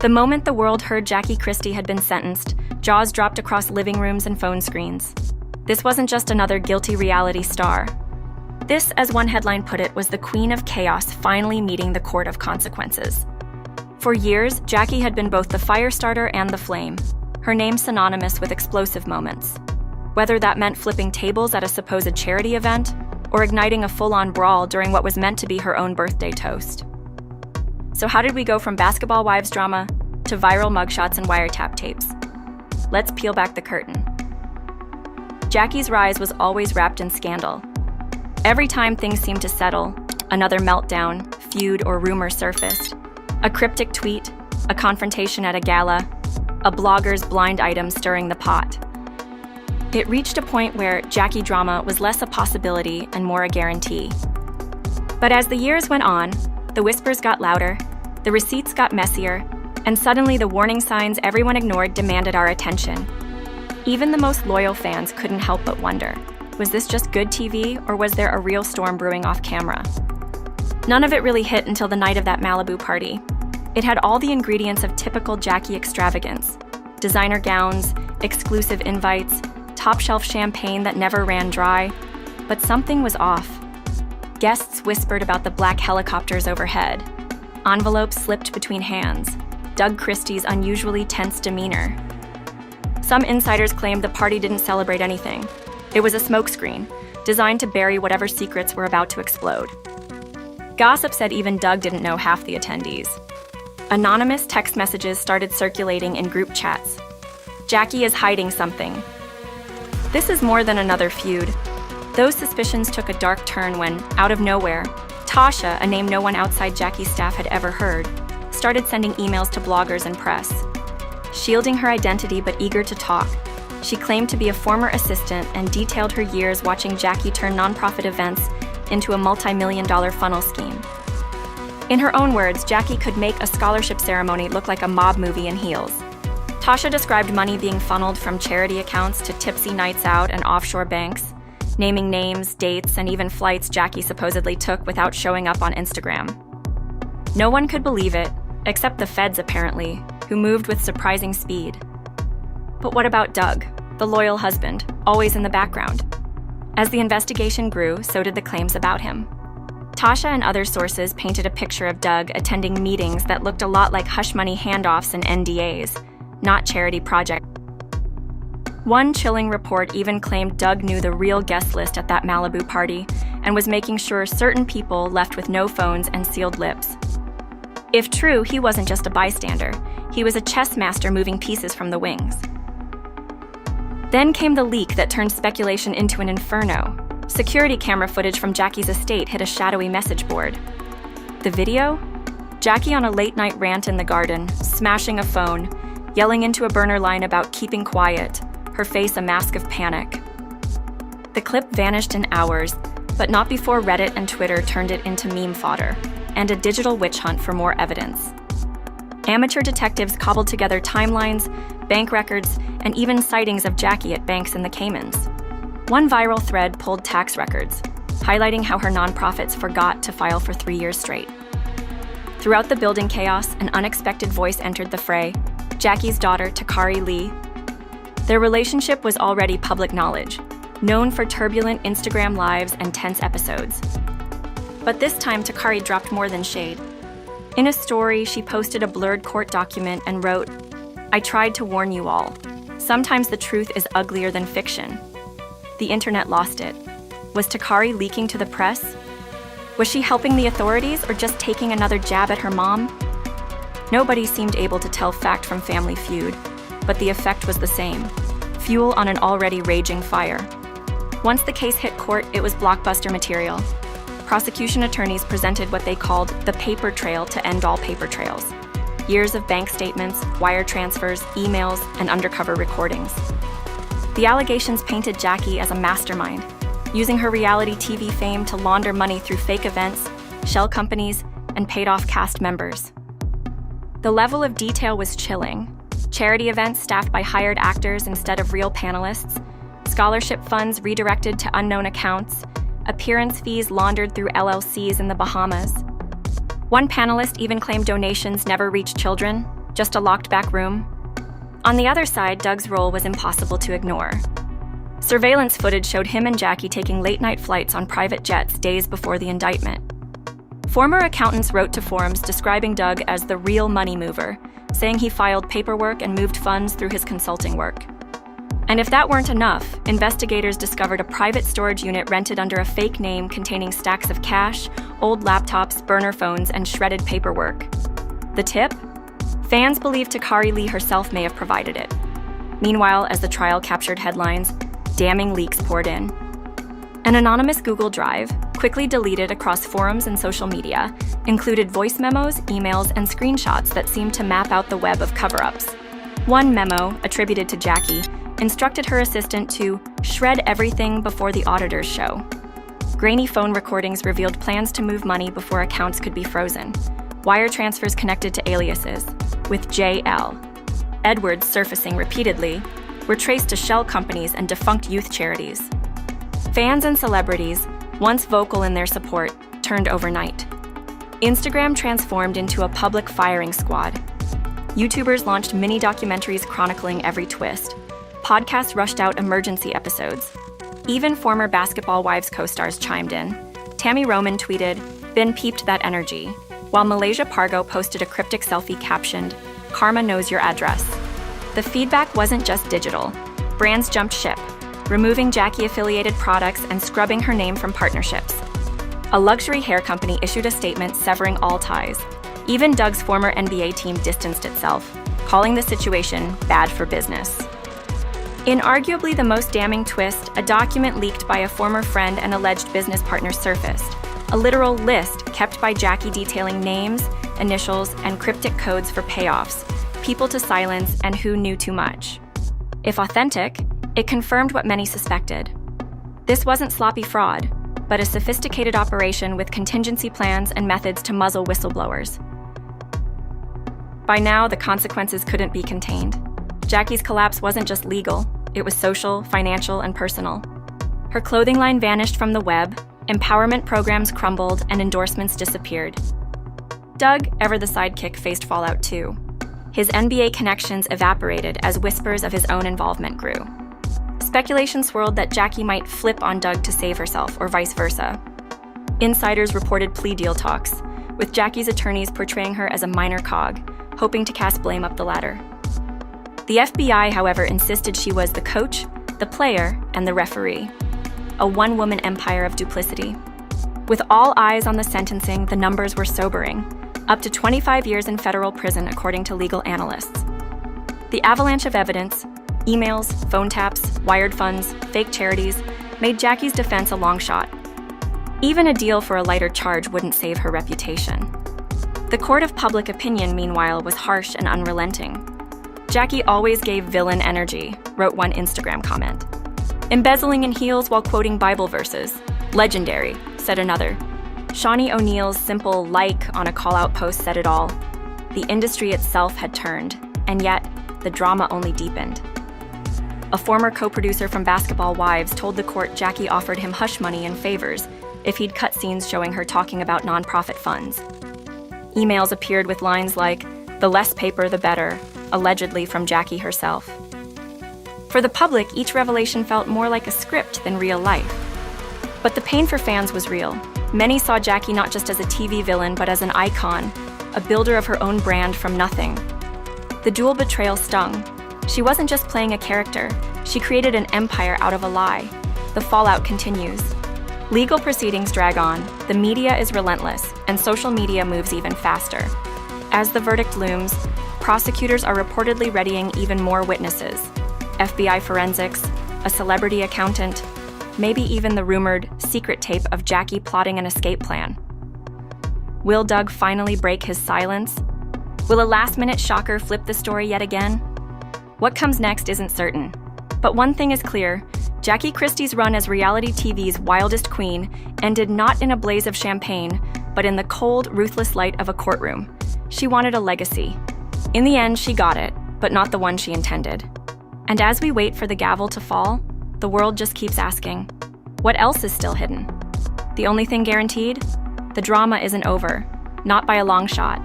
The moment the world heard Jackie Christy had been sentenced, jaws dropped across living rooms and phone screens. This wasn't just another guilty reality star. This, as one headline put it, was the queen of chaos finally meeting the court of consequences. For years, Jackie had been both the fire starter and the flame, her name synonymous with explosive moments. Whether that meant flipping tables at a supposed charity event, or igniting a full-on brawl during what was meant to be her own birthday toast. So how did we go from basketball wives drama to viral mugshots and wiretap tapes? Let's peel back the curtain. Jackie's rise was always wrapped in scandal. Every time things seemed to settle, another meltdown, feud, or rumor surfaced. A cryptic tweet, a confrontation at a gala, a blogger's blind item stirring the pot. It reached a point where Jackie drama was less a possibility and more a guarantee. But as the years went on, the whispers got louder, the receipts got messier, and suddenly the warning signs everyone ignored demanded our attention. Even the most loyal fans couldn't help but wonder, was this just good TV, or was there a real storm brewing off camera? None of it really hit until the night of that Malibu party. It had all the ingredients of typical Jackie extravagance: designer gowns, exclusive invites, top-shelf champagne that never ran dry. But something was off. Guests whispered about the black helicopters overhead. Envelopes slipped between hands. Doug Christie's unusually tense demeanor. Some insiders claimed the party didn't celebrate anything. It was a smokescreen, designed to bury whatever secrets were about to explode. Gossip said even Doug didn't know half the attendees. Anonymous text messages started circulating in group chats. Jackie is hiding something. This is more than another feud. Those suspicions took a dark turn when, out of nowhere, Tasha, a name no one outside Jackie's staff had ever heard, started sending emails to bloggers and press. Shielding her identity but eager to talk, she claimed to be a former assistant and detailed her years watching Jackie turn nonprofit events into a multi-million-dollar funnel scheme. In her own words, Jackie could make a scholarship ceremony look like a mob movie in heels. Tasha described money being funneled from charity accounts to tipsy nights out and offshore banks, naming names, dates, and even flights Jackie supposedly took without showing up on Instagram. No one could believe it, except the feds apparently, who moved with surprising speed. But what about Doug, the loyal husband, always in the background? As the investigation grew, so did the claims about him. Tasha and other sources painted a picture of Doug attending meetings that looked a lot like hush money handoffs and NDAs, not charity projects. One chilling report even claimed Doug knew the real guest list at that Malibu party and was making sure certain people left with no phones and sealed lips. If true, he wasn't just a bystander. He was a chess master moving pieces from the wings. Then came the leak that turned speculation into an inferno. Security camera footage from Jackie's estate hit a shadowy message board. The video? Jackie on a late-night rant in the garden, smashing a phone, yelling into a burner line about keeping quiet, her face a mask of panic. The clip vanished in hours, but not before Reddit and Twitter turned it into meme fodder, and a digital witch hunt for more evidence. Amateur detectives cobbled together timelines, bank records, and even sightings of Jackie at banks in the Caymans. One viral thread pulled tax records, highlighting how her nonprofits forgot to file for 3 years straight. Throughout the building chaos, an unexpected voice entered the fray: Jackie's daughter, Takari Lee. Their relationship was already public knowledge, known for turbulent Instagram lives and tense episodes. But this time, Takari dropped more than shade. In a story, she posted a blurred court document and wrote, "I tried to warn you all. Sometimes the truth is uglier than fiction." The internet lost it. Was Takari leaking to the press? Was she helping the authorities or just taking another jab at her mom? Nobody seemed able to tell fact from family feud, but the effect was the same: fuel on an already raging fire. Once the case hit court, it was blockbuster material. Prosecution attorneys presented what they called the paper trail to end all paper trails: years of bank statements, wire transfers, emails, and undercover recordings. The allegations painted Jackie as a mastermind, using her reality TV fame to launder money through fake events, shell companies, and paid-off cast members. The level of detail was chilling. Charity events staffed by hired actors instead of real panelists, scholarship funds redirected to unknown accounts, appearance fees laundered through LLCs in the Bahamas. One panelist even claimed donations never reached children, Just a locked back room? On the other side, Doug's role was impossible to ignore. Surveillance footage showed him and Jackie taking late-night flights on private jets days before the indictment. Former accountants wrote to forums describing Doug as the real money mover, saying he filed paperwork and moved funds through his consulting work. And if that weren't enough, investigators discovered a private storage unit rented under a fake name containing stacks of cash, old laptops, burner phones, and shredded paperwork. The tip? Fans believe Takari Lee herself may have provided it. Meanwhile, as the trial captured headlines, damning leaks poured in. An anonymous Google Drive, quickly deleted across forums and social media, included voice memos, emails, and screenshots that seemed to map out the web of cover-ups. One memo, attributed to Jackie, instructed her assistant to shred everything before the auditors show. Grainy phone recordings revealed plans to move money before accounts could be frozen. Wire transfers connected to aliases, with JL. Edwards surfacing repeatedly, were traced to shell companies and defunct youth charities. Fans and celebrities, once vocal in their support, turned overnight. Instagram transformed into a public firing squad. YouTubers launched mini-documentaries chronicling every twist. Podcasts rushed out emergency episodes. Even former Basketball Wives co-stars chimed in. Tammy Roman tweeted, "Been peeped that energy," while Malaysia Pargo posted a cryptic selfie captioned, "Karma knows your address." The feedback wasn't just digital. Brands jumped ship, removing Jackie-affiliated products and scrubbing her name from partnerships. A luxury hair company issued a statement severing all ties. Even Doug's former NBA team distanced itself, calling the situation bad for business. In arguably the most damning twist, a document leaked by a former friend and alleged business partner surfaced. A literal list kept by Jackie detailing names, initials, and cryptic codes for payoffs, people to silence, and who knew too much. If authentic, it confirmed what many suspected. This wasn't sloppy fraud, but a sophisticated operation with contingency plans and methods to muzzle whistleblowers. By now, the consequences couldn't be contained. Jackie's collapse wasn't just legal, it was social, financial, and personal. Her clothing line vanished from the web, empowerment programs crumbled, and endorsements disappeared. Doug, ever the sidekick, faced fallout too. His NBA connections evaporated as whispers of his own involvement grew. Speculation swirled that Jackie might flip on Doug to save herself, or vice versa. Insiders reported plea deal talks, with Jackie's attorneys portraying her as a minor cog, hoping to cast blame up the ladder. The FBI, however, insisted she was the coach, the player, and the referee. A one-woman empire of duplicity. With all eyes on the sentencing, the numbers were sobering. Up to 25 years in federal prison, according to legal analysts. The avalanche of evidence, emails, phone taps, wired funds, fake charities, made Jackie's defense a long shot. Even a deal for a lighter charge wouldn't save her reputation. The court of public opinion, meanwhile, was harsh and unrelenting. "Jackie always gave villain energy," wrote one Instagram comment. "Embezzling in heels while quoting Bible verses. Legendary," said another. Shawnee O'Neal's simple like on a call-out post said it all. The industry itself had turned, and yet the drama only deepened. A former co-producer from Basketball Wives told the court Jackie offered him hush money and favors if he'd cut scenes showing her talking about nonprofit funds. Emails appeared with lines like, "The less paper, the better," allegedly from Jackie herself. For the public, each revelation felt more like a script than real life. But the pain for fans was real. Many saw Jackie not just as a TV villain, but as an icon, a builder of her own brand from nothing. The dual betrayal stung. She wasn't just playing a character, she created an empire out of a lie. The fallout continues. Legal proceedings drag on, the media is relentless, and social media moves even faster. As the verdict looms, prosecutors are reportedly readying even more witnesses. FBI forensics, a celebrity accountant, maybe even the rumored secret tape of Jackie plotting an escape plan. Will Doug finally break his silence? Will a last-minute shocker flip the story yet again? What comes next isn't certain. But one thing is clear, Jackie Christy's run as reality TV's wildest queen ended not in a blaze of champagne, but in the cold, ruthless light of a courtroom. She wanted a legacy. In the end, she got it, but not the one she intended. And as we wait for the gavel to fall, the world just keeps asking, what else is still hidden? The only thing guaranteed? The drama isn't over, not by a long shot.